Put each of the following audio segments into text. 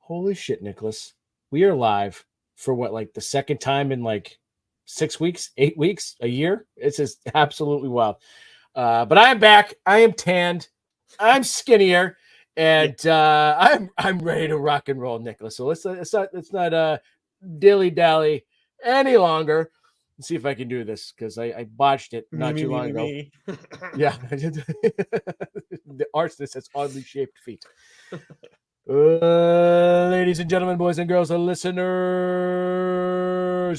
Holy shit, Nicholas. We are live for what, like the second time in like 6 weeks, 8 weeks, a year? It's just absolutely wild. But I am back. I am tanned. I'm skinnier, and I'm ready to rock and roll, Nicholas. So let's not dilly dally any longer. Let's see if I can do this because I botched it not too long ago. Yeah, the arsonist has oddly shaped feet. Ladies and gentlemen, boys and girls, and listeners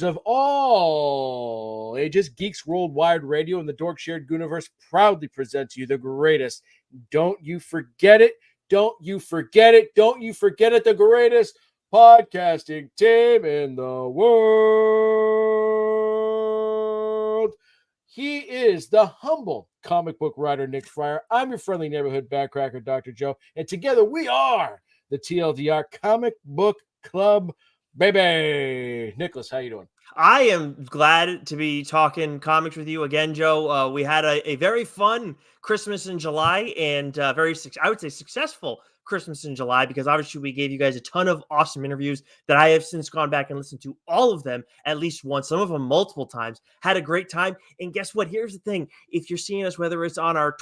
of all ages, Geeks Worldwide Radio and the Dork Shared Universe proudly present to you the greatest. Don't you forget it. Don't you forget it. Don't you forget it. The greatest podcasting team in the world. He is the humble comic book writer, Nick Friar. I'm your friendly neighborhood backcracker, Dr. Joe. And together we are the TLDR Comic Book Club, baby. Nicholas, how you doing? I am glad to be talking comics with you again, Joe. We had a very fun Christmas in July and I would say successful Christmas in July, because obviously we gave you guys a ton of awesome interviews that I have since gone back and listened to all of them at least once, some of them multiple times. Had a great time. And guess what? Here's the thing: if you're seeing us, whether it's on our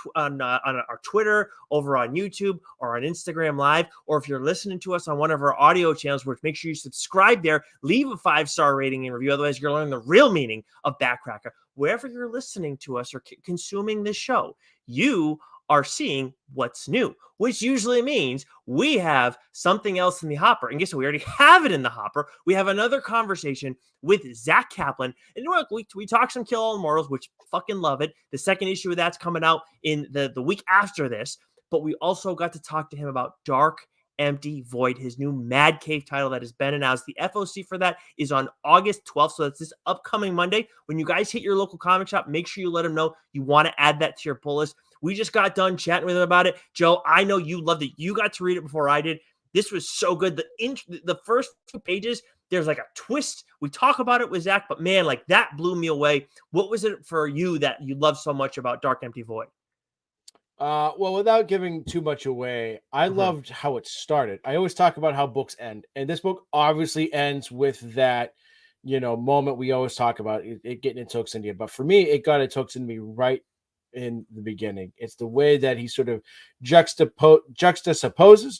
Twitter, over on YouTube, or on Instagram Live, or if you're listening to us on one of our audio channels, which make sure you subscribe there, leave a 5-star rating and review. Otherwise, you're learning the real meaning of backcracker. Wherever you're listening to us or consuming this show, you are seeing what's new, which usually means we have something else in the hopper. And guess what? We already have it in the hopper. We have another conversation with Zach Kaplan. And we talked some Kill All Immortals, which fucking love it. The second issue of that's coming out in the week after this. But we also got to talk to him about Dark Empty Void, his new Mad Cave title that has been announced. The FOC for that is on August 12th. So that's this upcoming Monday. When you guys hit your local comic shop, make sure you let them know you want to add that to your pull list. We just got done chatting with him about it. Joe, I know you loved it. You got to read it before I did. This was so good. The first 2 pages, there's like a twist. We talk about it with Zach, but man, like that blew me away. What was it for you that you loved so much about Dark Empty Void? Well, without giving too much away, I loved how it started. I always talk about how books end, and this book obviously ends with that, moment we always talk about it getting its hooks into you. But for me, it got its hooks into me right in the beginning. It's the way that he sort of juxtaposes.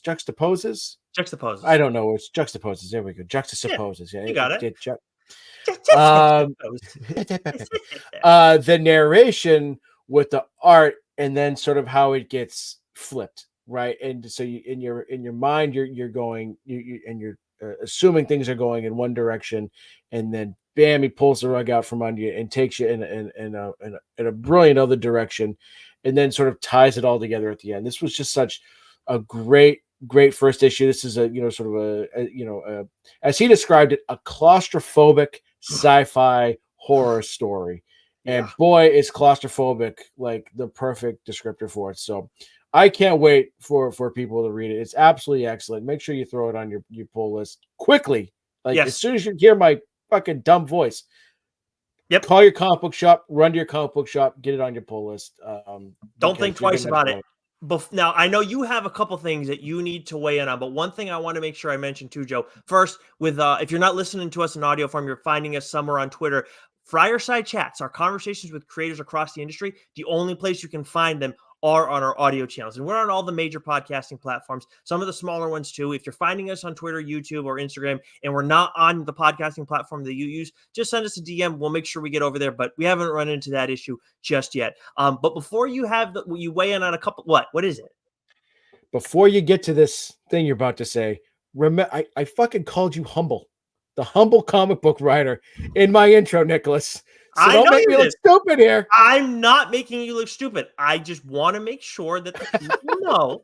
I don't know. It's juxtaposes. There we go. Juxtaposes. Yeah, you got it. The narration with the art, and then sort of how it gets flipped, right? And so you, in your mind, you're going, you're assuming things are going in one direction, and then bam, he pulls the rug out from under you and takes you in a brilliant other direction, and then sort of ties it all together at the end. This was just such a great first issue. This is a sort of a as he described it, a claustrophobic sci-fi horror story. And boy, is claustrophobic like the perfect descriptor for it. So I can't wait for people to read it. It's absolutely excellent. Make sure you throw it on your pull list quickly. As soon as you hear my fucking dumb voice, call your comic book shop, run to your comic book shop, get it on your pull list. Don't think twice about it. Now, I know you have a couple things that you need to weigh in on, but one thing I want to make sure I mention too, Joe. First, with if you're not listening to us in audio form, you're finding us somewhere on Twitter. Friar Side Chats, our conversations with creators across the industry, the only place you can find them are on our audio channels. And we're on all the major podcasting platforms, some of the smaller ones too. If you're finding us on Twitter, YouTube, or Instagram, and we're not on the podcasting platform that you use, just send us a DM. We'll make sure we get over there, but we haven't run into that issue just yet. But before you you weigh in on a couple, what is it? Before you get to this thing you're about to say, remember, I fucking called you humble. The humble comic book writer in my intro, Nicholas. So don't make me look stupid here. I'm not making you look stupid. I just want to make sure that the people know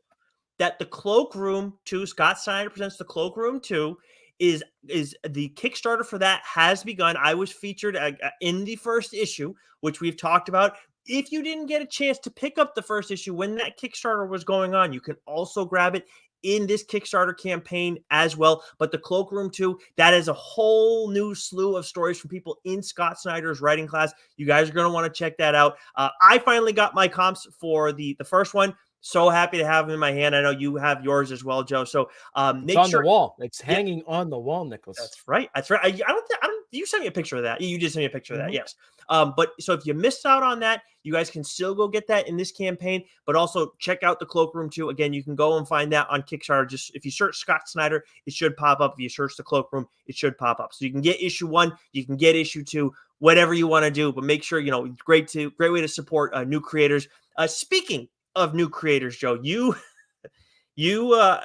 that the Cloakroom 2, Scott Snyder presents the Cloakroom 2, is the Kickstarter for that has begun. I was featured in the first issue, which we've talked about. If you didn't get a chance to pick up the first issue when that Kickstarter was going on, you can also grab it in this Kickstarter campaign as well. But the Cloakroom 2, that is a whole new slew of stories from people in Scott Snyder's writing class. You guys are going to want to check that out. I finally got my comps for the first one. So happy to have them in my hand. I know you have yours as well, Joe. So It's make on the sure. wall. It's Yeah, hanging on the wall, Nicholas. that's right. That's right. I don't. You sent me a picture of that. You did send me a picture of that. Mhm. Yes. But so if you missed out on that, you guys can still go get that in this campaign. But also check out the Cloakroom too. Again, you can go and find that on Kickstarter. Just if you search Scott Snyder, it should pop up. If you search the Cloakroom, it should pop up. So you can get issue 1, you can get issue 2, whatever you want to do. But make sure great way to support new creators. Speaking of new creators, Joe, you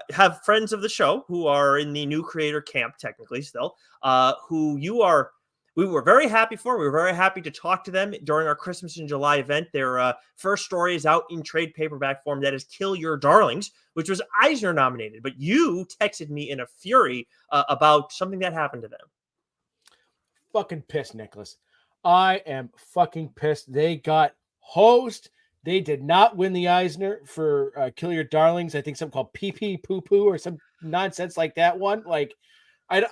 have friends of the show who are in the new creator camp, technically still, who we were very happy for. We were very happy to talk to them during our Christmas in July event. Their first story is out in trade paperback form. That is Kill Your Darlings, which was Eisner nominated. But you texted me in a fury about something that happened to them. Fucking pissed, Nicholas. I am fucking pissed. They got hosed. They did not win the Eisner for Kill Your Darlings. I think something called Pee Pee Poo Poo or some nonsense like that one. Like, I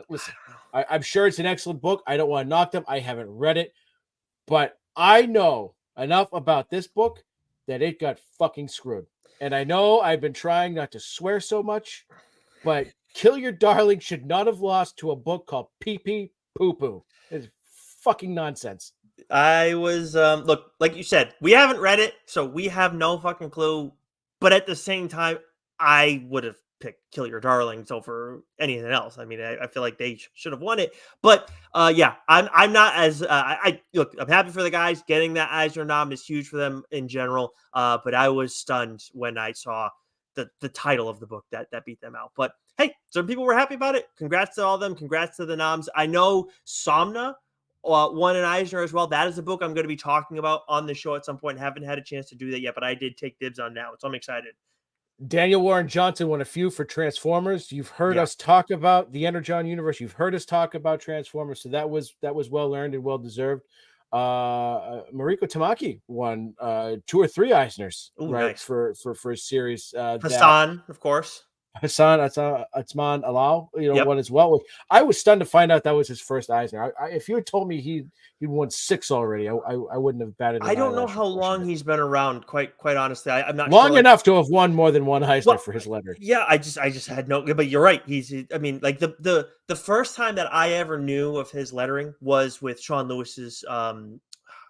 listen, I'm sure it's an excellent book. I don't want to knock them. I haven't read it, but I know enough about this book that it got fucking screwed. And I know I've been trying not to swear so much, but Kill Your Darling should not have lost to a book called Pee Pee Poo Poo. It's fucking nonsense. I was look, like you said, we haven't read it, so we have no fucking clue. But at the same time, I would have picked Kill Your Darlings over anything else. I mean, I feel like they should have won it. But yeah, I'm not as I look. I'm happy for the guys getting that Eisner nom is huge for them in general. But I was stunned when I saw the title of the book that beat them out. But hey, some people were happy about it. Congrats to all of them. Congrats to the noms. I know Somna won an Eisner as well. That is a book I'm going to be talking about on the show at some point. Haven't had a chance to do that yet, but I did take dibs on that one, so I'm excited. Daniel Warren Johnson won a few for Transformers. You've heard Yeah. us talk about the Energon universe. You've heard us talk about Transformers, so that was well earned and well deserved. Mariko Tamaki won 2 or 3 Eisners, Ooh, right, nice. for a series that Hassan, of course. Hassan Atzman Alal, Yep. won as well. I was stunned to find out that was his first Eisner. If you had told me he'd won 6 already, I wouldn't have batted I an don't know eyelash. how long he's been around. Quite honestly, I'm not sure. Long Like, enough to have won more than one Eisner well, for his letter. yeah, I just had no. But you're right. I mean, like the first time that I ever knew of his lettering was with Sean Lewis's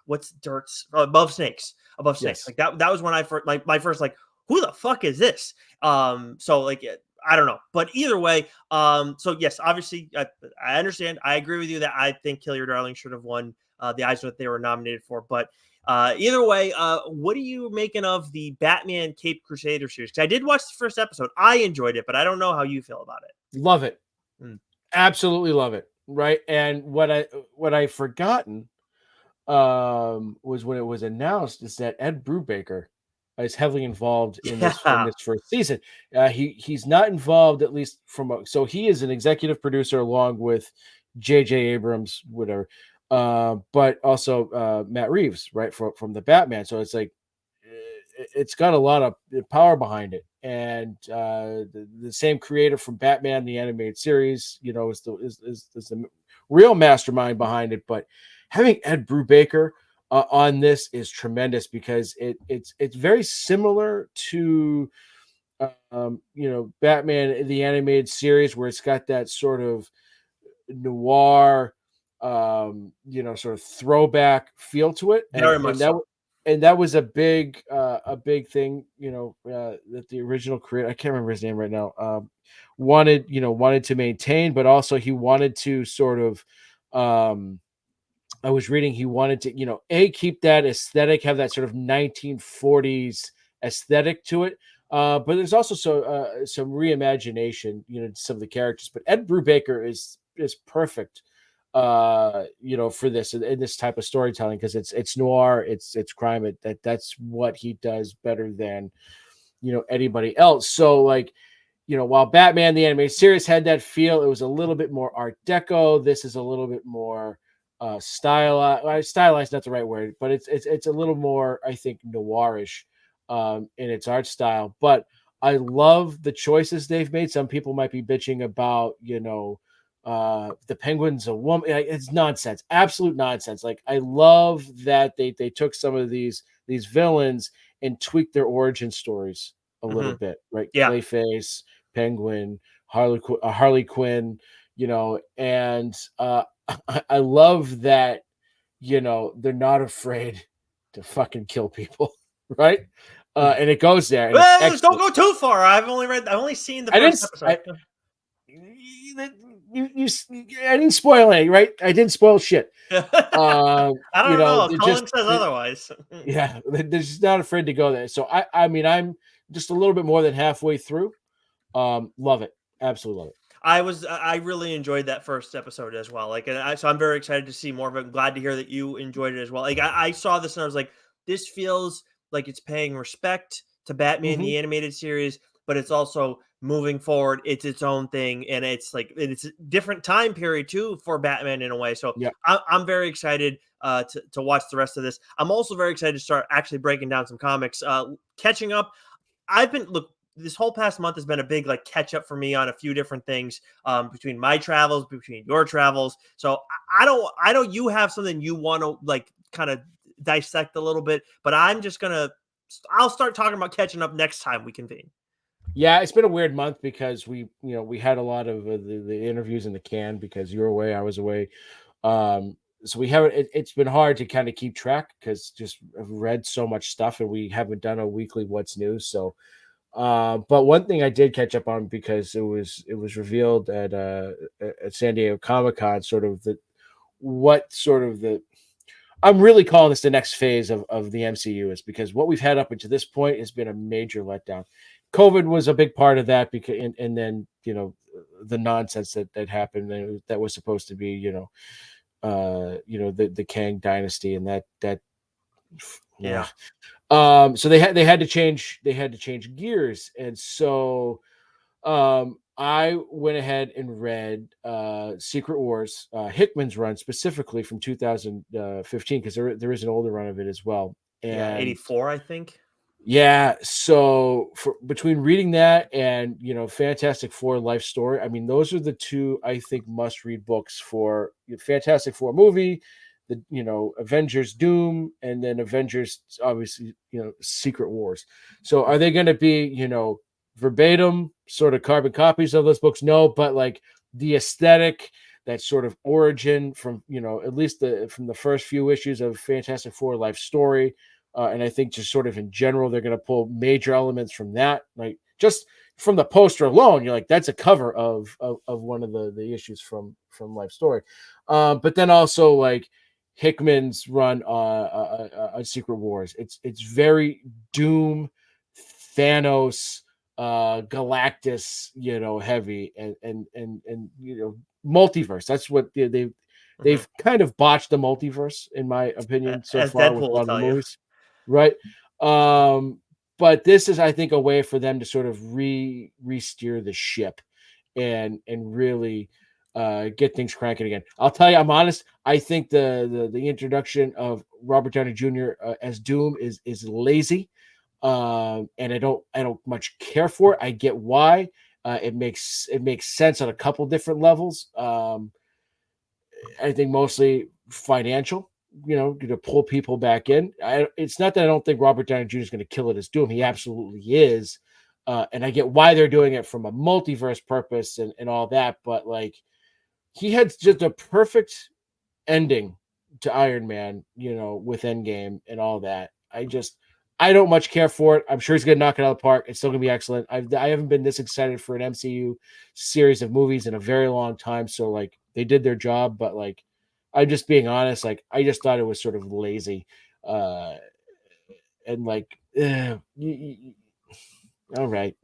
what's Dirt's above snakes. Yes. Like that was when I first like my first like who the fuck is this? So like I don't know, but either way, so yes, obviously I understand. I agree with you that I think Kill Your Darling should have won the Eisner that they were nominated for, but. Either way, what are you making of the Batman Cape Crusader series? 'Cause I did watch the first episode. I enjoyed it, but I don't know how you feel about it. Love it. Mm. Absolutely love it. Right. And what I forgotten was when it was announced is that Ed Brubaker is heavily involved in Yeah, this first season. He's not involved, at least so he is an executive producer along with J.J. Abrams, whatever, but also Matt Reeves, right, from the Batman. So it's like it's got a lot of power behind it, and the same creator from Batman the animated series, is the real mastermind behind it. But having Ed Brubaker on this is tremendous because it's very similar to Batman the animated series, where it's got that sort of noir sort of throwback feel to it, very much so. and that was a big thing, that the original creator, I can't remember his name right now, wanted to maintain, but also he wanted to sort of I was reading he wanted to, keep that aesthetic, have that sort of 1940s aesthetic to it. But there's also some reimagination, some of the characters. But Ed Brubaker is perfect, for this in this type of storytelling, because it's noir, it's crime. That's what he does better than anybody else. So like, while Batman the animated series had that feel, it was a little bit more Art Deco. This is a little bit more stylized. Stylized, not the right word, but it's a little more, I think, noirish in its art style. But I love the choices they've made. Some people might be bitching about, the Penguin's a woman. It's nonsense, absolute nonsense. Like, I love that they took some of these villains and tweak their origin stories a little Hmm. bit, right? Yeah. Clayface, Penguin, Harley Quinn, and I love that, they're not afraid to fucking kill people, right? And it goes there, and it's Well, don't excellent. go too far. I've only seen the I didn't, first episode. you, I didn't spoil any, right? I didn't spoil shit. I don't know. They're Colin says otherwise. yeah, they're just not afraid to go there. So I mean, I'm just a little bit more than halfway through. Love it, absolutely love it. I really enjoyed that first episode as well. Like, so I'm very excited to see more of it. I'm glad to hear that you enjoyed it as well. Like, I saw this and I was like, this feels like it's paying respect to Batman Hmm. the animated series, but it's also moving forward. It's its own thing, and it's a different time period too for Batman in a way. So Yeah, I'm very excited to watch the rest of this. I'm also very excited to start actually breaking down some comics, catching up. I've been look this whole past month has been a big like catch up for me on a few different things, between my travels, between your travels. So I know you have something you want to like kind of dissect a little bit, but I'll start talking about catching up next time we convene. yeah. It's been a weird month because we had a lot of the interviews in the can because you were away, I was away. So we haven't. It's been hard to kind of keep track because just I've read so much stuff and we haven't done a weekly what's news. So but one thing I did catch up on because it was revealed at San Diego Comic-Con, sort of the I'm really calling this the next phase of the MCU, is because what we've had up until this point has been a major letdown. COVID was a big part of that because and then the nonsense that happened that was supposed to be the Kang dynasty and that yeah. Yeah. So they had to change gears, and so I went ahead and read Secret Wars, Hickman's run specifically from 2015, because there is an older run of it as well. Yeah, And 84, I think. yeah, so between reading that and Fantastic Four life story, I mean those are the two I think must read books for Fantastic Four movie, the Avengers Doom, and then Avengers obviously Secret Wars. So are they going to be verbatim sort of carbon copies of those books? No, but like the aesthetic, that sort of origin from at least from the first few issues of Fantastic Four life story, and I think just sort of in general, they're going to pull major elements from that. Like just from the poster alone, you're like, that's a cover of one of the issues from Life Story. But then also like Hickman's run on Secret Wars. It's very Doom, Thanos, Galactus, heavy, and multiverse. That's what Hmm. they've kind of botched the multiverse, in my opinion, so As far with Deadpool a will lot of the tell you. movies, right? Um, but this is, I think, a way for them to sort of re-steer the ship and really get things cranking again. I'll tell you, I'm honest. I think the introduction of Robert Downey Jr. As Doom is lazy, and I don't much care for it. I get why. It makes sense on a couple different levels. I think mostly financial, to pull people back in. It's not that I don't think Robert Downey Jr. is going to kill it as Doom. He absolutely is. And I get why they're doing it from a multiverse purpose and all that. But like, he had just a perfect ending to Iron Man, with Endgame and all that. I don't much care for it. I'm sure he's going to knock it out of the park. It's still going to be excellent. I haven't been this excited for an MCU series of movies in a very long time. So like they did their job, but like I'm just being honest. Like I just thought it was sort of lazy, uh, and like, all right,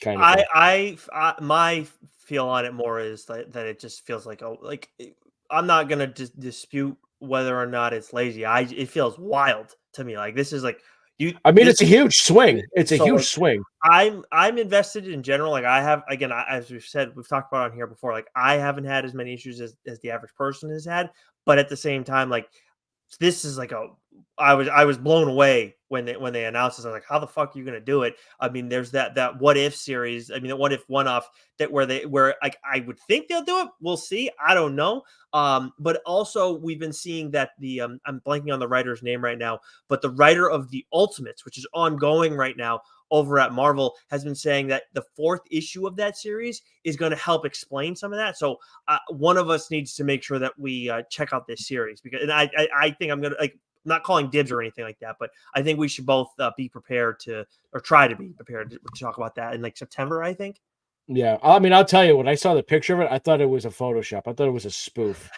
kind of thing. My feel on it more is that it just feels like, I'm not gonna dispute whether or not it's lazy. It feels wild to me. Like this is like you I mean, this it's a huge swing. It's a so huge like swing. I'm invested in general. Like I have again, as we've talked about on here before. Like I haven't had as many issues as the average person has had, but at the same time, like this is like I was blown away when they announced this. I was like, how the fuck are you gonna do it? I mean, there's that what if series. I mean, the what if one off that where like I would think they'll do it. We'll see. I don't know. But also we've been seeing that the I'm blanking on the writer's name right now, but the writer of the Ultimates, which is ongoing right now over at Marvel, has been saying that the 4th issue of that series is going to help explain some of that. So one of us needs to make sure that we check out this series, because and I think I'm going to, like, I'm not calling dibs or anything like that, but I think we should both be prepared to, or try to be prepared to talk about that in like September, I think. Yeah, I mean, I'll tell you, when I saw the picture of it, I thought it was a Photoshop. I thought it was a spoof,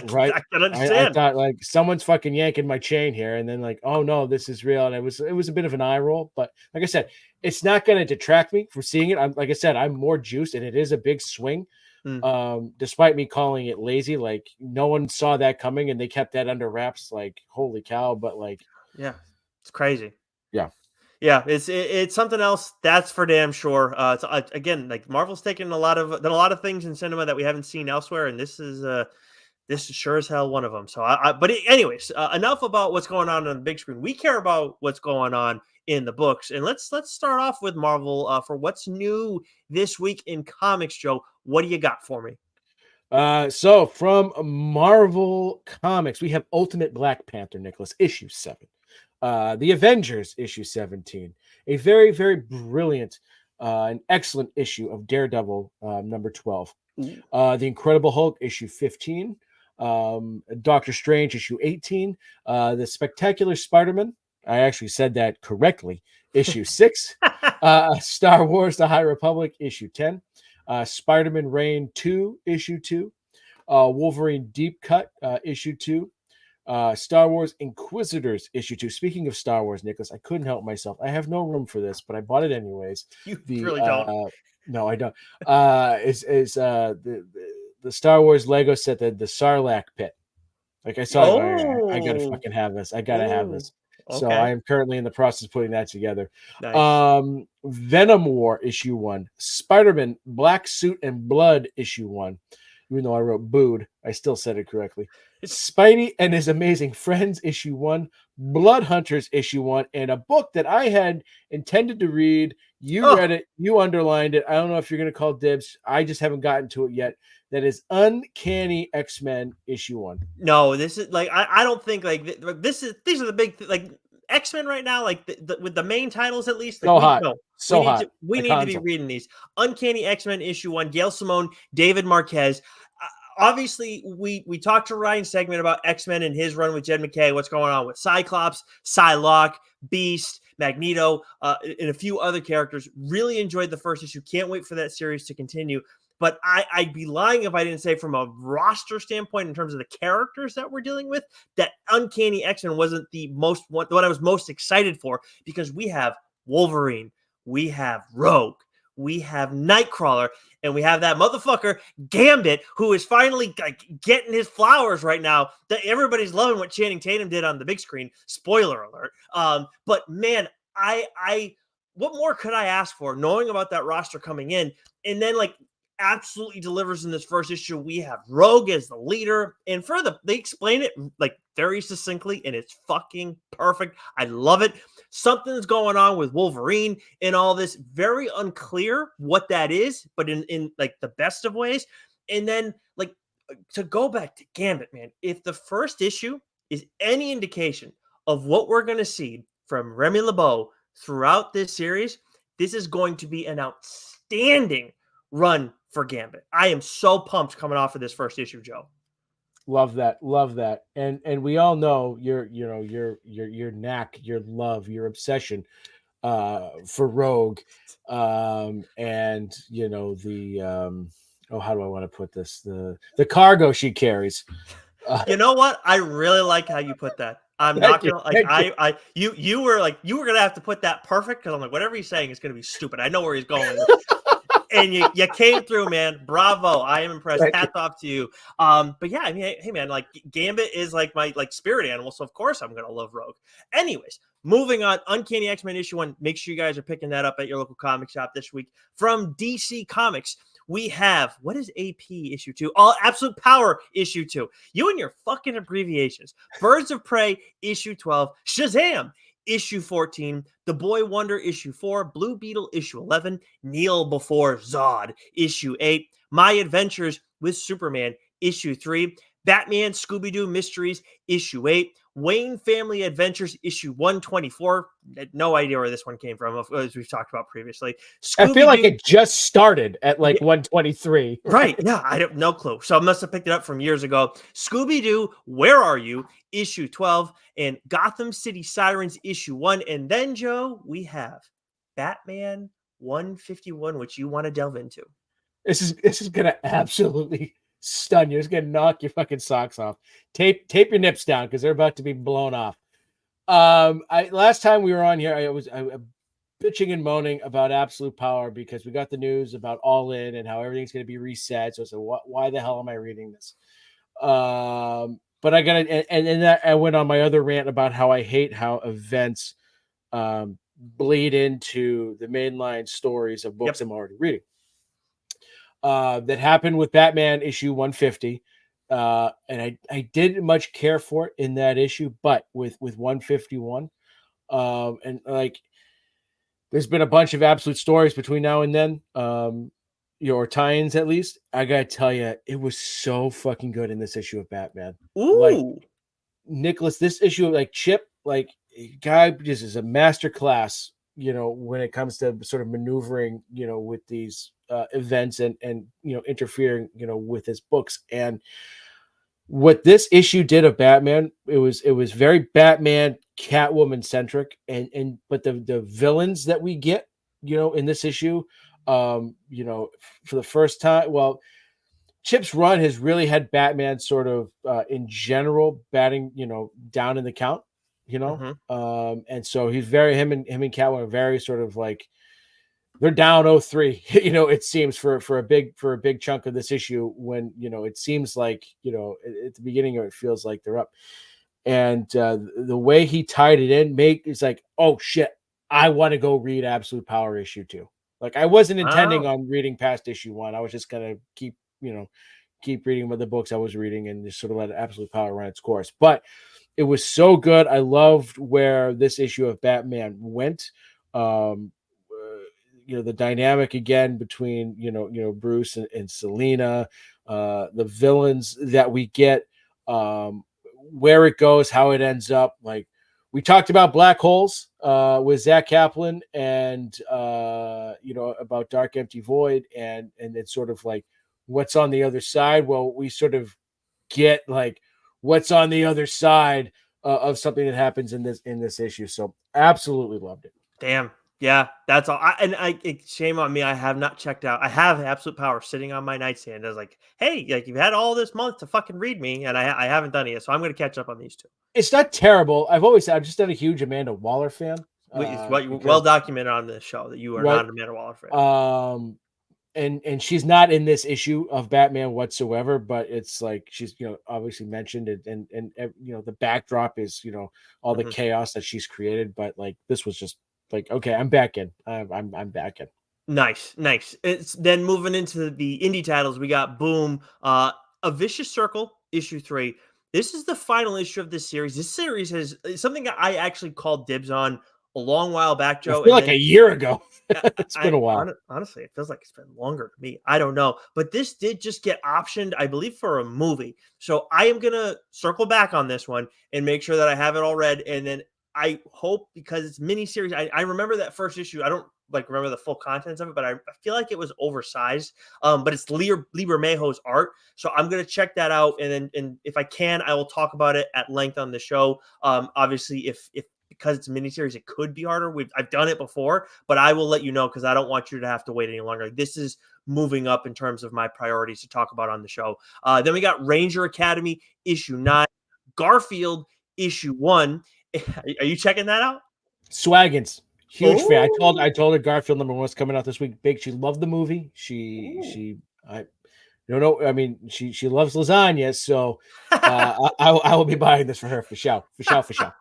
right? I can I understand. thought like someone's fucking yanking my chain here, and then like, oh no, this is real, and it was a bit of an eye roll. But like I said, it's not going to detract me from seeing it. I'm like I said, I'm more juiced, and it is a big swing. Mm, Despite me calling it lazy, like no one saw that coming, and they kept that under wraps. Like holy cow! But like, yeah, it's crazy. yeah, Yeah, it's something else. That's for damn sure. It's again, like Marvel's taken done a lot of things in cinema that we haven't seen elsewhere, and this is sure as hell one of them. So, anyways, enough about what's going on the big screen. We care about what's going on in the books, and let's start off with Marvel for what's new this week in comics. Joe, what do you got for me? So from Marvel Comics, we have Ultimate Black Panther, Nicholas, issue 7. The Avengers, issue 17. A very, very brilliant and excellent issue of Daredevil, number 12. Ooh. The Incredible Hulk, issue 15. Doctor Strange, issue 18. The Spectacular Spider-Man, I actually said that correctly, issue 6. Star Wars, The High Republic, issue 10. Spider-Man Reign 2, issue 2. Wolverine Deep Cut, issue 2. Star Wars Inquisitors, issue 2. Speaking of Star Wars, Nicholas, I couldn't help myself. I have no room for this, but I bought it anyways. You The really don't. No, I don't. Is the Star Wars Lego set, the Sarlacc pit. Like I saw it, I gotta Oh, fucking have this. I gotta have oh, this. So I okay, am currently in the process of putting that together. nice. Venom War, issue 1. Spider-Man Black Suit and Blood, issue 1. Even though I wrote booed, I still said it correctly. Spidey and His Amazing Friends, issue 1. Blood Hunters, issue 1. And a book that I had intended to read. You Oh, read it. You underlined it. I don't know if you're going to call dibs. I just haven't gotten to it yet. That is Uncanny X-Men, issue 1. no, this is like I don't think like this is these are the big like X-Men right now, like with the main titles at least. Like So hot. So hot. we Like need to be Hansel. reading these. Uncanny X-Men issue 1, Gail Simone, David Marquez. Obviously, we talked to Ryan Segment about X-Men and his run with Jed McKay, what's going on with Cyclops, Psylocke, Beast, Magneto, and a few other characters. Really enjoyed the first issue. Can't wait for that series to continue. But I'd be lying if I didn't say, from a roster standpoint, in terms of the characters that we're dealing with, that Uncanny X-Men wasn't what I was most excited for, because we have Wolverine, we have Rogue, we have Nightcrawler, and we have that motherfucker Gambit, who is finally like getting his flowers right now. That everybody's loving what Channing Tatum did on the big screen. Spoiler alert. But man, I what more could I ask for, knowing about that roster coming in, and then like absolutely delivers in this first issue. We have Rogue as the leader, and they explain it like very succinctly, and it's fucking perfect. I love it. Something's going on with Wolverine and all this. Very unclear what that is, but in like the best of ways. And then like to go back to Gambit, man, if the first issue is any indication of what we're going to see from Remy LeBeau throughout this series, this is going to be an outstanding run for Gambit. I am so pumped coming off of this first issue, Joe. Love that. Love that. And we all know your knack, your love, your obsession for Rogue. And how do I want to put this? The cargo she carries. You know what? I really like how you put that. I'm not Thank you. gonna like Thank you. you were gonna have to put that perfect, because I'm like, whatever he's saying is gonna be stupid. I know where he's going. And you came through, man. Bravo. I am impressed. Thank you. Hats off to you. But yeah, I mean, hey man, like Gambit is like my like spirit animal, so of course I'm gonna love Rogue. Anyways, moving on, Uncanny X-Men issue 1. Make sure you guys are picking that up at your local comic shop this week. From DC Comics, we have, what is AP issue 2? All Absolute Power issue 2. You and your fucking abbreviations. Birds of Prey issue 12. Shazam issue 14, The Boy Wonder issue 4, Blue Beetle issue 11, Kneel Before Zod issue 8, My Adventures with Superman issue 3, Batman Scooby-Doo Mysteries issue 8, Wayne Family Adventures issue 124. No idea where this one came from, as we've talked about previously. I feel like Scooby-Doo. it just started at like Yeah, 123. right. Yeah, I have no clue. So I must have picked it up from years ago. Scooby Doo, Where Are You? Issue 12, and Gotham City Sirens issue 1. And then, Joe, we have Batman 151, which you want to delve into. This is gonna absolutely stun you. It's gonna knock your fucking socks off. Tape your nips down because they're about to be blown off. I last time we were on here, I was bitching and moaning about Absolute Power because we got the news about All In and how everything's going to be reset. So I said, why the hell am I reading this? But I got to, and then I went on my other rant about how I hate how events bleed into the mainline stories of books I'm already reading. That happened with Batman issue 150. And I didn't much care for it in that issue, but with 151, and like there's been a bunch of absolute stories between now and then, or tie-ins at least. I gotta tell you, it was so fucking good in this issue of Batman. Like Ooh. Nicholas, this issue of like Chip, like guy just is a master class, when it comes to sort of maneuvering, with these events and interfering, with his books. And what this issue did of Batman, it was very Batman Catwoman centric, but the villains that we get, in this issue, for the first time, well, Chip's run has really had Batman sort of in general batting, down in the count, and so he's very him and Catwoman are very sort of like they're down 0-3, it seems for a big chunk of this issue when, it seems like, at the beginning of it feels like they're up. And the way he tied it in it's like, oh shit, I want to go read Absolute Power issue 2. Like I wasn't intending Wow. on reading past issue 1. I was just going to keep reading the books I was reading and just sort of let Absolute Power run its course. But it was so good. I loved where this issue of Batman went. The dynamic again between Bruce and Selina, the villains that we get, where it goes, how it ends up. Like we talked about Black Holes with Zach Kaplan, and about Dark Empty Void, and it's sort of like what's on the other side. Well, we sort of get like what's on the other side of something that happens in this issue. So absolutely loved it. Damn. Yeah, that's all. Shame on me. I have not checked out. I have Absolute Power sitting on my nightstand. I was like, hey, like you've had all this month to fucking read me, and I haven't done it yet. So I'm going to catch up on these two. It's not terrible. I've just been a huge Amanda Waller fan. It's well documented on this show that you are not an Amanda Waller fan. And she's not in this issue of Batman whatsoever, but it's like she's obviously mentioned it, and the backdrop is all the chaos that she's created. But like this was just like, okay, I'm back in. I'm back in. Nice. It's then moving into the indie titles. We got Boom, A Vicious Circle, issue 3. This is the final issue of this series. This series is something that I actually called dibs on a long while back, Joe. I feel like a year ago. It's been a while. Honestly, it feels like it's been longer to me. I don't know. But this did just get optioned, I believe, for a movie. So I am going to circle back on this one and make sure that I have it all read. And then I hope, because it's miniseries, I remember that first issue. I don't remember the full contents of it, but I feel like it was oversized. But it's Lee Bermejo's art. So I'm going to check that out. And if I can, I will talk about it at length on the show. Obviously, if because it's a miniseries, it could be harder. I've done it before, but I will let you know because I don't want you to have to wait any longer. This is moving up in terms of my priorities to talk about on the show. Then we got Ranger Academy issue 9, Garfield issue 1. Are you checking that out? Swaggins, huge fan. I told her Garfield #1 was coming out this week. Big. She loved the movie. No. I mean, she loves lasagna, so I will be buying this for her for sure, for sure, for sure.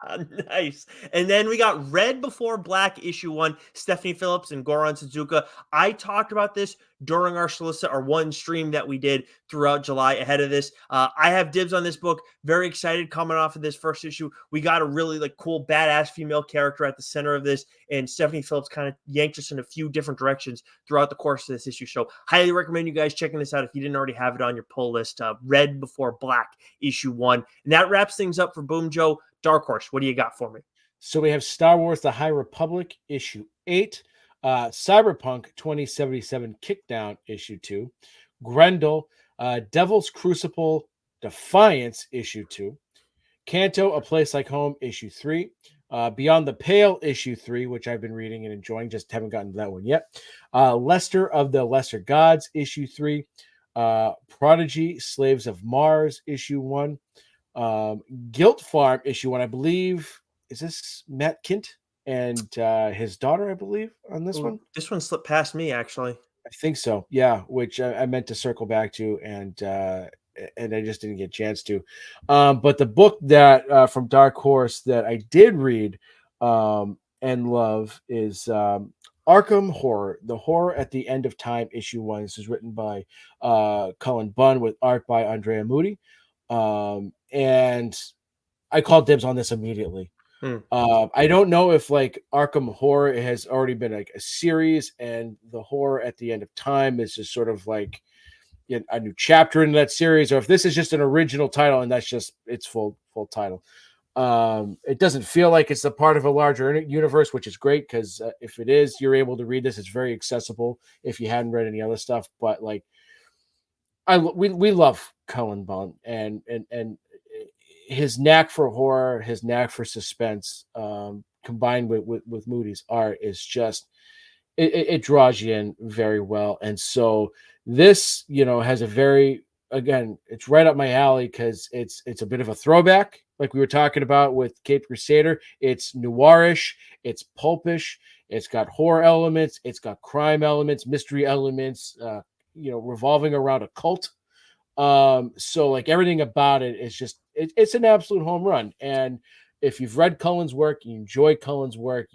Nice. And then we got Red Before Black issue 1, Stephanie Phillips and Goran Suzuka. I talked about this during our one stream that we did throughout July ahead of this. I have dibs on this book. Very excited coming off of this first issue. We got a really like cool badass female character at the center of this, and Stephanie Phillips kind of yanked us in a few different directions throughout the course of this issue. So highly recommend you guys checking this out if you didn't already have it on your pull list. Red Before Black issue 1. And that wraps things up for Boom Joe. Dark Horse, what do you got for me? So we have Star Wars: The High Republic issue 8, Cyberpunk 2077 Kickdown issue 2, Grendel, Devil's Crucible Defiance issue 2, Kanto: A Place Like Home issue 3, Beyond the Pale issue 3, which I've been reading and enjoying, just haven't gotten to that one yet. Lester of the Lesser Gods issue 3, Prodigy: Slaves of Mars issue 1, Guilt Farm issue 1. I believe, is this Matt Kint and his daughter, I believe, on this one? This one slipped past me, actually. I think so. Yeah, which I meant to circle back to, and I just didn't get a chance to. But the book that from Dark Horse that I did read and love is Arkham Horror: The Horror at the End of Time issue 1. This is written by Cullen Bunn with art by Andrea Moody. And I called dibs on this immediately. I don't know if like Arkham Horror has already been like a series, and the Horror at the End of Time is just sort of like a new chapter in that series, or if this is just an original title and that's just its full title. It doesn't feel like it's a part of a larger universe, which is great because if it is, you're able to read this. It's very accessible if you hadn't read any other stuff. But like, we love Cullen Bunn and his knack for horror, his knack for suspense, combined with Moody's art is just it draws you in very well. And so this, has a very, again, it's right up my alley because it's a bit of a throwback, like we were talking about with Caped Crusader. It's noirish, it's pulpish, it's got horror elements, it's got crime elements, mystery elements, revolving around a cult. So like everything about it is just it's an absolute home run. And if you've read Cullen's work, you enjoy Cullen's work,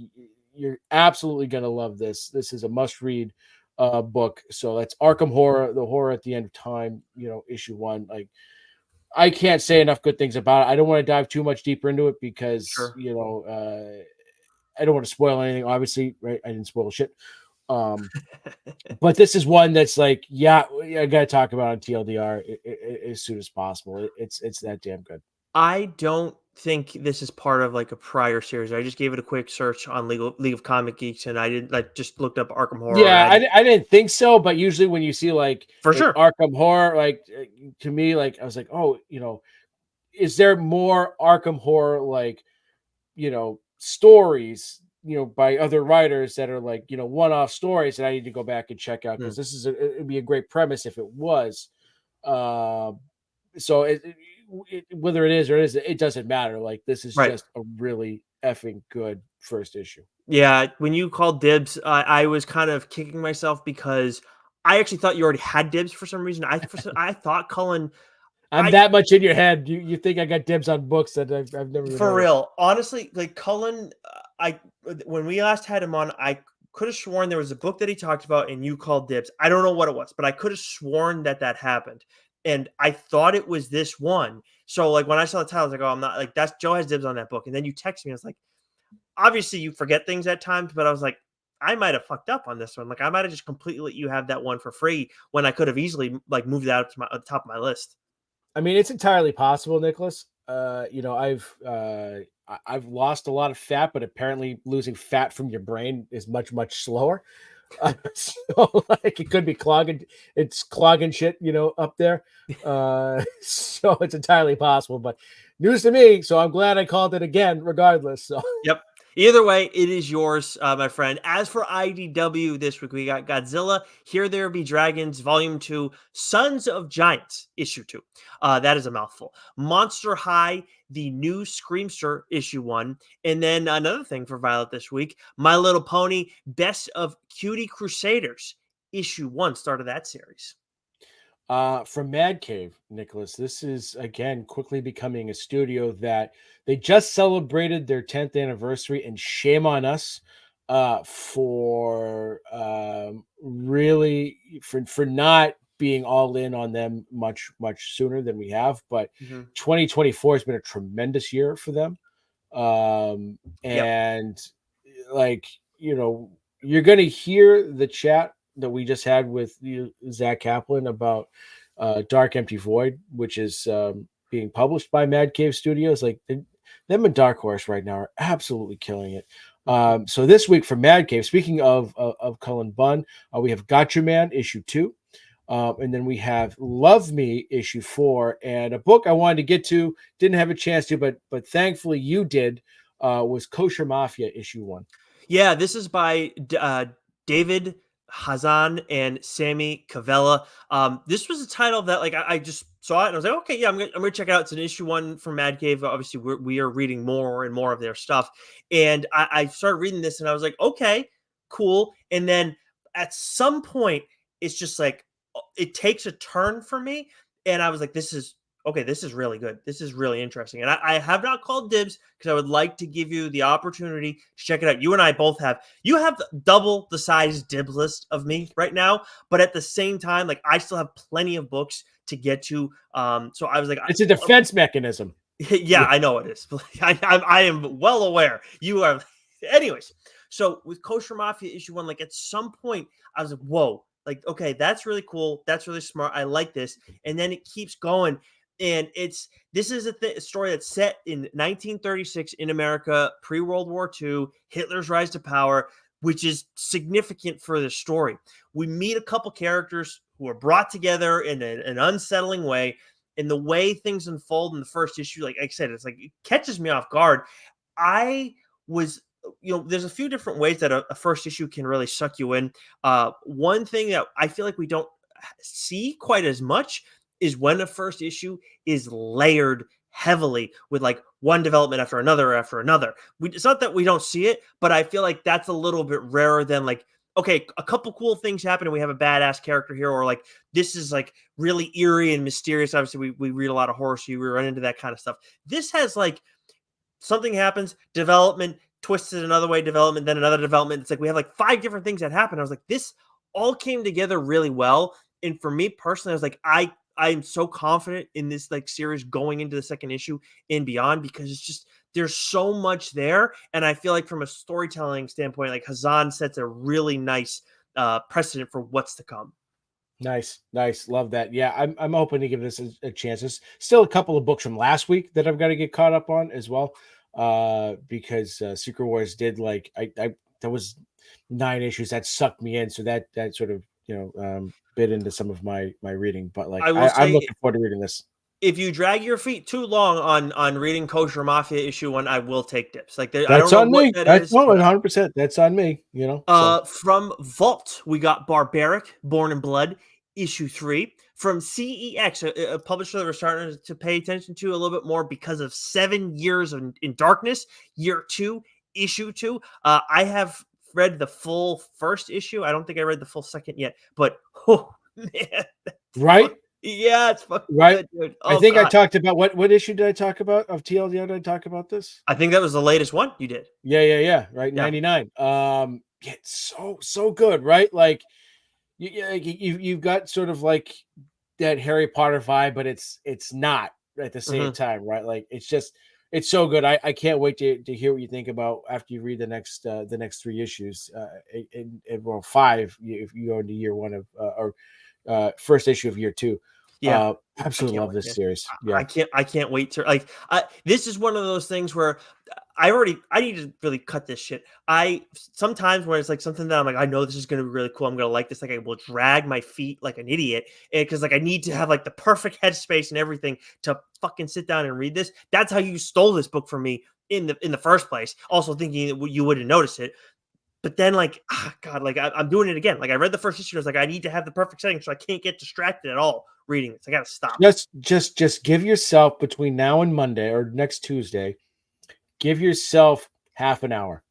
you're absolutely gonna love this. This is a must-read book. So that's Arkham Horror: The Horror at the End of Time, issue 1. Like, I can't say enough good things about it. I don't want to dive too much deeper into it because Sure. I don't want to spoil anything, obviously, right? I didn't spoil shit. But this is one that's like, yeah, I gotta talk about on TLDR as soon as possible. It's that damn good. I don't think this is part of like a prior series. I just gave it a quick search on League of Comic Geeks, and I did like just looked up Arkham Horror. Yeah, I didn't think so, but usually when you see like For sure. Arkham Horror, like to me, like I was like, oh, is there more Arkham Horror like stories by other writers that are like one-off stories that I need to go back and check out, because this is it'd be a great premise if it was. So whether it is or it isn't, it doesn't matter. Like, this is Right. just a really effing good first issue. Yeah, when you called dibs, I was kind of kicking myself because I actually thought you already had dibs for some reason. I thought Cullen. I'm that much in your head. You think I got dibs on books that I've never even For heard of. real, honestly, like Cullen, when we last had him on, I could have sworn there was a book that he talked about, and you called dibs. I don't know what it was, but I could have sworn that happened, and I thought it was this one. So like when I saw the title, I was like, "Oh, I'm not like that's Joe has dibs on that book." And then you text me, I was like, obviously you forget things at times, but I was like, I might have fucked up on this one. Like I might have just completely let you have that one for free when I could have easily like moved that up to the top of my list. I mean, it's entirely possible, Nicholas. I've lost a lot of fat, but apparently losing fat from your brain is much slower. So like it could be clogging, it's clogging shit, up there. So it's entirely possible, but news to me. So I'm glad I called it again, regardless. So Yep. Either way, it is yours, my friend. As for IDW this week, we got Godzilla, Here There Be Dragons, Volume 2, Sons of Giants, Issue 2. That is a mouthful. Monster High, the new Screamster, Issue 1. And then another thing for Violet this week, My Little Pony, Best of Cutie Crusaders, Issue 1, start of that series. From Mad Cave, Nicholas. This is again quickly becoming a studio that they just celebrated their 10th anniversary, and shame on us for really for not being all in on them much sooner than we have. But Mhm. 2024 has been a tremendous year for them. Yep. And like, you're going to hear the chat that we just had with you, Zach Kaplan, about Dark Empty Void, which is being published by Mad Cave Studios. Like, them and Dark Horse right now are absolutely killing it. Mhm. So this week for Mad Cave, speaking of Cullen Bunn, we have Gotcha Man issue 2. And then we have Love Me issue 4, and a book I wanted to get to, didn't have a chance to, but thankfully you did. Was Kosher Mafia issue 1. Yeah, this is by David Hazan and Sammy Cavella. This was a title that like I just saw it and I was like, okay, yeah, I'm gonna check it out. It's an issue 1 from Mad Cave. Obviously, we are reading more and more of their stuff, and I started reading this and I was like, okay, cool. And then at some point, it's just like it takes a turn for me, and I was like, this is okay, this is really good. This is really interesting. And I have not called dibs because I would like to give you the opportunity to check it out. You and I both have. You have double the size dib list of me right now, but at the same time, like I still have plenty of books to get to. So I was like, It's a defense mechanism. yeah, Yeah. I know it is. I am well aware. You are. Anyways, so with Kosher Mafia issue 1, like at some point, I was like, whoa, like, okay, that's really cool. That's really smart. I like this. And then it keeps going. And this is a story that's set in 1936 in America, pre World War II, Hitler's rise to power, which is significant for the story. We meet a couple characters who are brought together in an unsettling way, and the way things unfold in the first issue, like I said, it's like it catches me off guard. I was, there's a few different ways that a first issue can really suck you in. One thing that I feel like we don't see quite as much is when a first issue is layered heavily with like one development after another after another. It's not that we don't see it, but I feel like that's a little bit rarer than like, okay, a couple cool things happen and we have a badass character here, or like this is like really eerie and mysterious. Obviously, we read a lot of horror, so we run into that kind of stuff. This has like something happens, development, twisted another way, development, then another development. It's like we have like 5 different things that happen. I was like, this all came together really well. And for me personally, I was like, I'm so confident in this like series going into the second issue and beyond, because it's just there's so much there. And I feel like from a storytelling standpoint, like Hazan sets a really nice precedent for what's to come. Nice, love that. Yeah, I'm hoping to give this a chance. There's still a couple of books from last week that I've got to get caught up on as well, because Secret Wars did, like, I there was 9 issues that sucked me in, so that sort of, bit into some of my reading. But like, I will I'm say, looking forward to reading this. if you drag your feet too long on reading Kosher Mafia issue 1, I will take dips. Like I don't That's know on what me. that That's is, no but 100%. That's on me. So from Vault, we got Barbaric, Born in Blood, issue 3. From CEX, a publisher that we're starting to pay attention to a little bit more because of 7 Years in Darkness, year 2, issue 2. I have read the full first issue. I don't think I read the full second yet, but oh man, right, yeah, it's fucking right. good, dude. I Oh think I god, talked about what issue did I talk about of TLDR? Did I talk about this? I think that was the latest one you did. Yeah. Right, Yeah. 99. Yeah, it's so good, right? Like, you've got sort of like that Harry Potter vibe, but it's not at the same Hmm. time, right? Like, it's so good. I can't wait to hear what you think about after you read the next 3 issues. Well, 5 if you go into year 1 of or first issue of year 2. Yeah. I Absolutely can't love wait, this man. series. I Yeah. can't wait to like. This is one of those things where I need to really cut this shit. I sometimes when it's like something that I'm like I know this is gonna be really cool. I'm gonna like this. Like I will drag my feet like an idiot, and because like I need to have like the perfect headspace and everything to fucking sit down and read this. That's how you stole this book from me in the first place. Also thinking that you wouldn't notice it. But then, like, God, like I'm doing it again. Like I read the first issue, I was like, I need to have the perfect setting, so I can't get distracted at all reading this. I gotta stop. Just give yourself between now and Monday or next Tuesday, give yourself half an hour,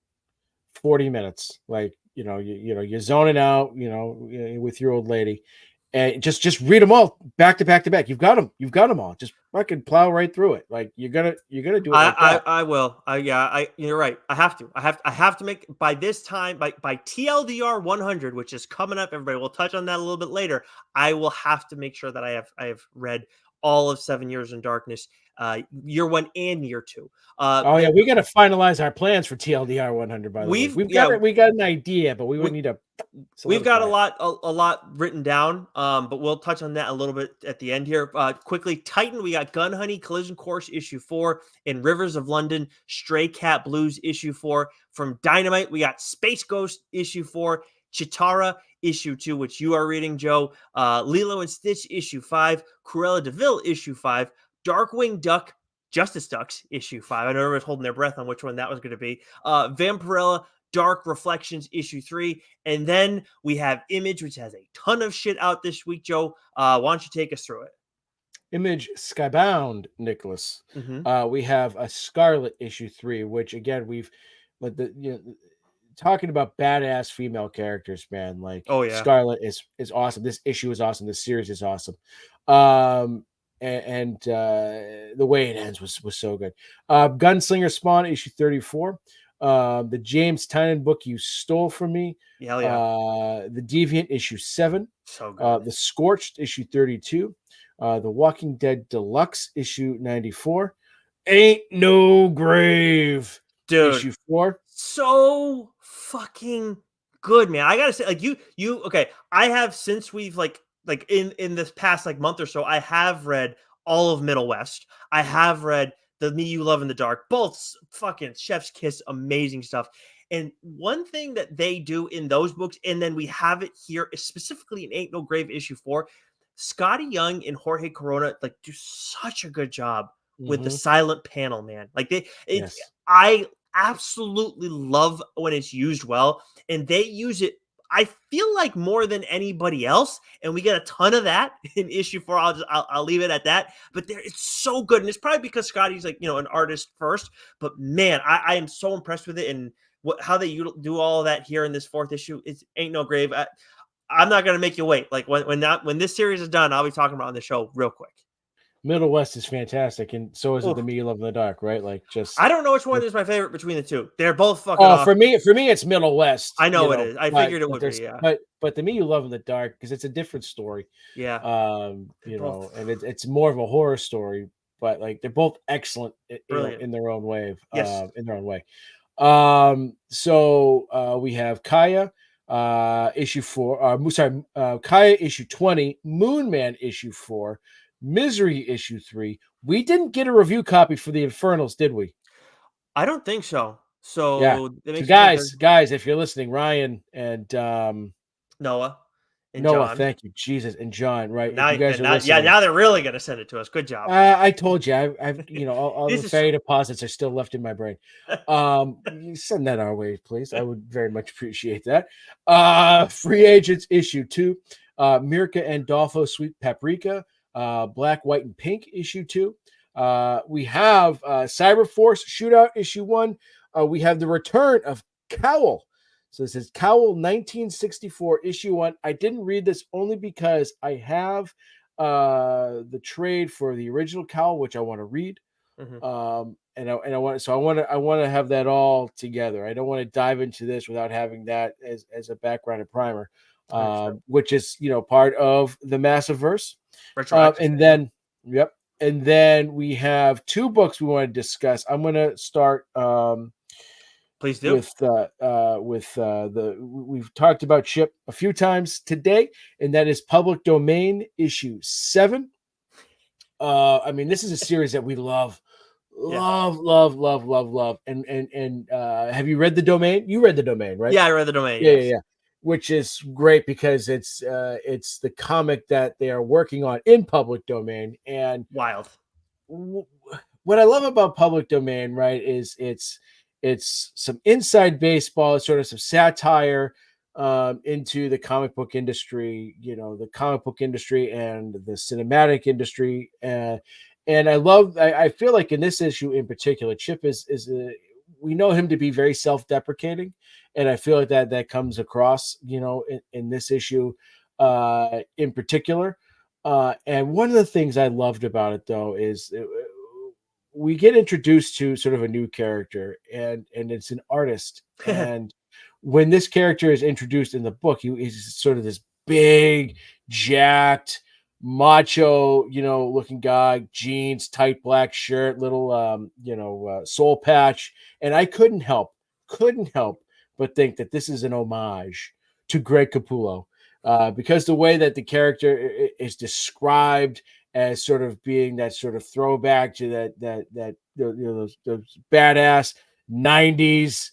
40 minutes. Like, you're zoning out, with your old lady, and just read them all back to back to back. You've got them. You've got them all. Just fucking plow right through it. Like you're gonna do it like that. I will. You're right. I have to make by this time by TLDR 100, which is coming up. Everybody, we'll touch on that a little bit later. I will have to make sure that I have read all of 7 Years in Darkness, year one and year two. Oh yeah, There, we got to finalize our plans for TLDR 100. By the way, we've yeah we got an idea, but we we would need to We've got solidify it. a lot written down, but we'll touch on that a little bit at the end here. Quickly, Titan, we got Gun Honey Collision Course issue 4 and Rivers of London Stray Cat Blues issue 4. From Dynamite, we got Space Ghost issue 4, Chitara issue 2, which you are reading, Joe. Lilo and Stitch issue 5, Cruella de Vil issue 5, Darkwing Duck Justice Ducks issue 5. I know everyone's holding their breath on which one that was going to be. Vampirella Dark Reflections issue 3, and then we have Image, which has a ton of shit out this week. Joe, why don't you take us through it? Image Skybound, Nicholas. Mm-hmm. We have a Scarlet issue 3, which again but talking about badass female characters, man. Like Oh yeah, Scarlet is awesome. This issue is awesome. This series is awesome. And the way it ends was so good. Gunslinger Spawn issue 34. The James Tynan book You Stole From Me. hell yeah, The Deviant issue 7. so good. The Scorched issue 32. The Walking Dead Deluxe issue 94. Ain't No Grave Dude, issue 4. so fucking good, man. I gotta say, like okay. I have since we've in this past month or so, I have read all of Middle West. I have read the Me You Love in the Dark, both fucking chef's kiss, amazing stuff. And one thing that they do in those books, and then we have it here specifically in Ain't No Grave issue 4, Scotty Young and Jorge Corona do such a good job with the Mm-hmm. silent panel, man. Yes. I absolutely love when it's used well, and they use it. I feel like more than anybody else, and we get a ton of that in issue 4. I'll leave it at that. But it's so good, and it's probably because Scotty's an artist first. But man, I am so impressed with it, and how they do all of that here in this 4th issue. It ain't no grave. I'm not gonna make you wait. Like when this series is done, I'll be talking about it on the show real quick. Middle West is fantastic, and so is it Oof. The Me You Love in the Dark, right? Like just I don't know which one is my favorite between the two. They're both fucking oh, awesome. for me, it's Middle West. I know it is. I figured it would be. Yeah. But The Me You Love in the Dark, because it's a different story. Yeah. And it's more of a horror story, but like they're both excellent, Brilliant. in their own way. Yes. In their own way. So we have Kaya, issue 4. Kaya issue 20, Moon Man issue 4, Misery issue 3. We didn't get a review copy for the Infernals, did we? I don't think so. Yeah. So that So makes me think guys, if you're listening, Ryan and Noah and Noah, John. thank you, Jesus, and John. Right? Now, If you guys are listening, now they're really gonna send it to us. Good job. I told you, I've all This the is fairy deposits are still left in my brain. You send that our way, please. I would very much appreciate that. Free Agents issue 2, Mirka and Dolpho Sweet Paprika, Black, White, and Pink issue 2. We have Cyber Force Shootout issue 1. We have the return of Cowl. So this is Cowl 1964 issue 1. I didn't read this only because I have the trade for the original Cowl, which I want to read. Mhm. And I want to have that all together. I don't want to dive into this without having that as a background and primer, 100%. which is part of the Massiverse. Retroactive. And then and then we have 2 books we want to discuss. I'm going to start Please do. we've talked about Chip a few times today, and that is Public Domain issue 7. I mean, this is a series that we love. Love. And have you read The Domain? You read The Domain, right? Yeah, I read The Domain. Yeah, Yes. yeah. Which is great because it's the comic that they are working on in Public Domain. And Wild. what I love about Public Domain, right, is it's some inside baseball, sort of some satire into the comic book industry, the comic book industry and the cinematic industry. And I feel like in this issue in particular, Chip we know him to be very self-deprecating. And I feel like that comes across, in this issue. in particular. And one of the things I loved about it, though, is we get introduced to sort of a new character, and it's an artist. And when this character is introduced in the book, he's sort of this big, jacked, macho, looking guy, jeans, tight black shirt, little, soul patch. And I couldn't help but think that this is an homage to Greg Capullo, because the way that the character is described as sort of being that sort of throwback to those badass '90s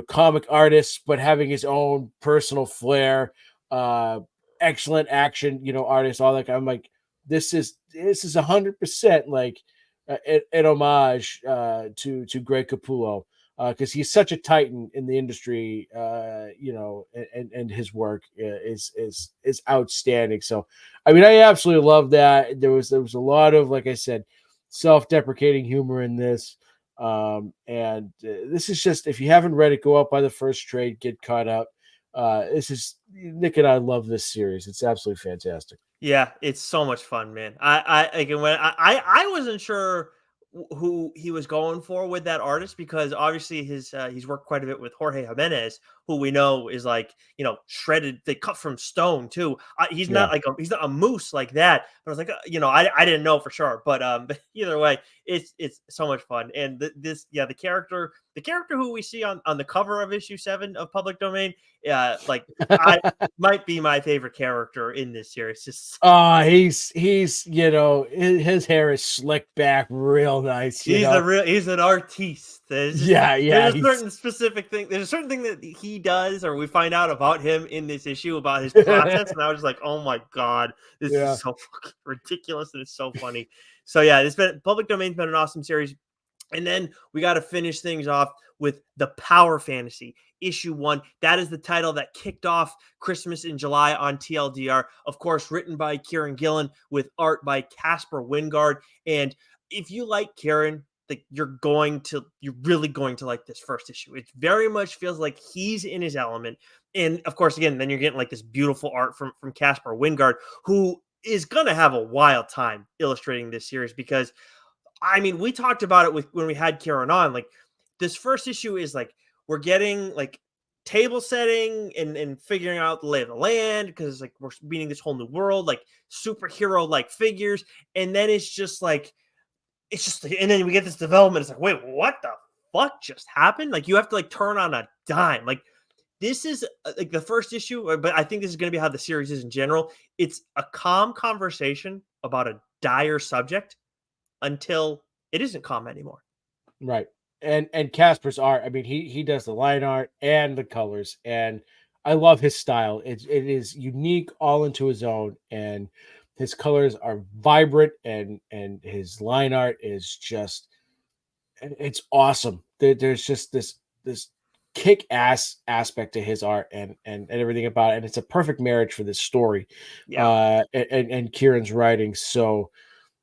comic artists, but having his own personal flair, uh, excellent action, artist, all that. I'm like, this is 100% like an homage to Greg Capullo, because he's such a titan in the industry, and his work is outstanding. So, I mean, I absolutely love that. There was a lot of, like I said, self-deprecating humor in this. And this is just, if you haven't read it, go out by the first trade, get caught up. This is Nick and I love this series. It's absolutely fantastic. Yeah, it's so much fun, man. I again when I wasn't sure who he was going for with that artist, because obviously he's worked quite a bit with Jorge Jimenez, who we know is like, shredded. They cut from stone too. He's Yeah. not like he's not a moose like that. But I was like, I didn't know for sure. But but either way, it's so much fun. And the character who we see on the cover of issue 7 of Public Domain, like I might be my favorite character in this series. Just His hair is slicked back real nice. he's an artiste. Yeah, There's a he's certain specific thing. There's a certain thing that he does, or we find out about him in this issue about his process, and I was just like, oh my god, this is yeah. so fucking ridiculous, and it's so funny. So yeah, it's been Public Domain's been an awesome series. And then we got to finish things off with the Power Fantasy issue 1. That is the title that kicked off Christmas in July on TLDR. Of course, written by Kieran Gillen with art by Casper Wingard. And if you like Kieran, like you're really going to like this first issue. It very much feels like he's in his element. And of course, again, then you're getting like this beautiful art from Casper Wingard, who is gonna have a wild time illustrating this series, because I mean, we talked about it when we had Kieran on. Like, this first issue is like we're getting like table setting and figuring out the lay of the land, because like we're meeting this whole new world, like superhero like figures, and then and then we get this development. It's like, wait, what the fuck just happened? Like, you have to like turn on a dime. Like, this is like the first issue, but I think this is going to be how the series is in general. It's a calm conversation about a dire subject until it isn't calm anymore. Right. And Casper's art, I mean, he does the line art and the colors, and I love his style. It is unique all into his own, and his colors are vibrant, and his line art is just, it's awesome. There's just this kick ass aspect to his art, and everything about it, and it's a perfect marriage for this story, Yeah. and Kieran's writing. So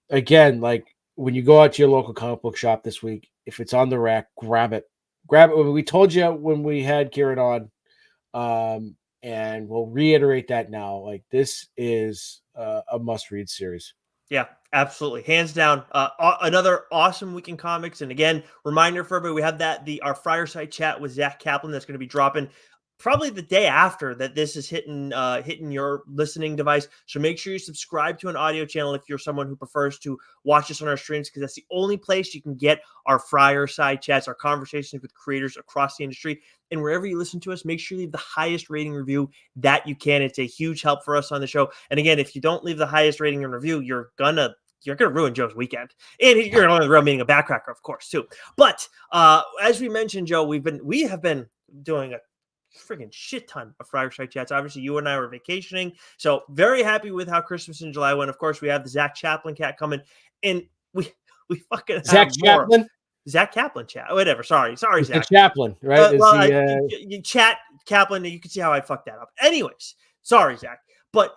again, like, when you go out to your local comic book shop this week, if it's on the rack, grab it. Grab it. We told you when we had Kieran on, and we'll reiterate that now. Like, this is a must-read series. Yeah, absolutely. Hands down. Another awesome week in comics. And again, reminder for everybody, we have our Friar Side Chat with Zach Kaplan that's going to be dropping probably the day after that this is hitting your listening device. So make sure you subscribe to an audio channel if you're someone who prefers to watch us on our streams, because that's the only place you can get our Friar Side Chats, our conversations with creators across the industry. And wherever you listen to us, make sure you leave the highest rating review that you can. It's a huge help for us on the show. And again, if you don't leave the highest rating and review, you're gonna ruin Joe's weekend, and you're gonna ruin meeting a backcracker, of course, too. But as we mentioned, Joe, we have been doing a freaking shit ton of Friar Side Chats. Obviously, you and I were vacationing, so very happy with how Christmas in July went. Of course, we have the Zach Chaplin cat coming, and we fucking have Zach more. Chaplin, Zach Kaplan chat, whatever. Sorry, the Zach. Chaplin, right? Is Well, he? you chat Kaplan. You can see how I fucked that up. Anyways, sorry, Zach, but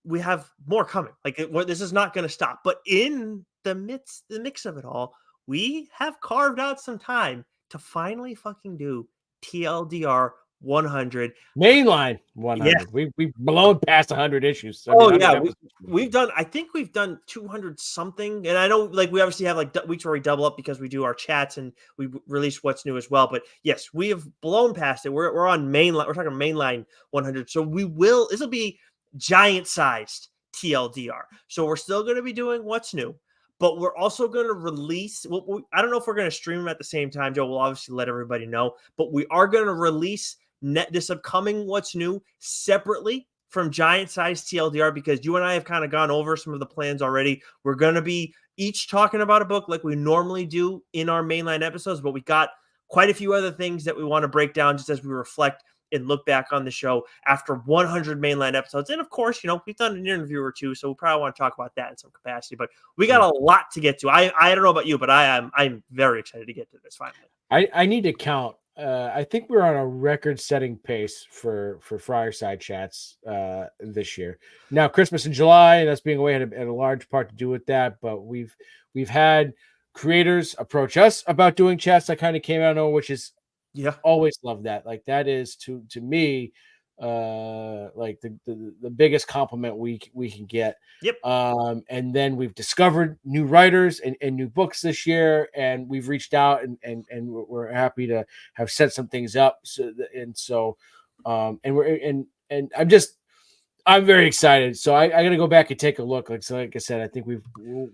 we have more coming. Like, this is not going to stop. But in the mix of it all, we have carved out some time to finally fucking do TLDR 100. Mainline Yes. 100. We've blown past 100 issues. I mean, Oh 100 yeah, episodes. we've done. I think we've done 200 something, and I know like we obviously have like weeks where we double up because we do our chats and we release what's new as well. But yes, we have blown past it. We're on mainline. We're talking mainline 100. So we will. This will be giant sized TLDR. So we're still going to be doing what's new, but we're also going to release. Well, I don't know if we're going to stream them at the same time, Joe. We'll obviously let everybody know, but we are going to release this upcoming what's new separately from giant size TLDR because you and I have kind of gone over some of the plans already. We're going to be each talking about a book like we normally do in our mainline episodes, but we got quite a few other things that we want to break down just as we reflect and look back on the show after 100 mainline episodes. And of course, we've done an interview or two, so we probably want to talk about that in some capacity, but we got a lot to get to. I don't know about you, but I'm very excited to get to this finally. I need to count. I think we're on a record-setting pace for Friar Side Chats this year. Now, Christmas in July, and us being away had a large part to do with that. But we've had creators approach us about doing chats that kind of came out of nowhere, which is always love that. Like that is to me, like the biggest compliment we can get. Yep. And then we've discovered new writers and new books this year, and we've reached out and we're happy to have set some things up. And I'm very excited. So I got to go back and take a look. Like I said, I think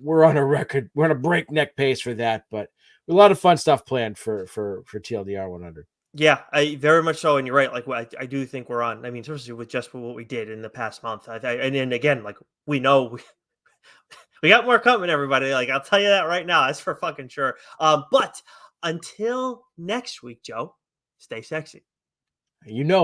we're on a breakneck pace for that, but a lot of fun stuff planned for TLDR 100. Yeah, I very much so, and you're right. Like, I do think we're on. I mean, especially with just what we did in the past month. And then again, like we know we got more coming, everybody. Like I'll tell you that right now. That's for fucking sure. But until next week, Joe, stay sexy. You know it.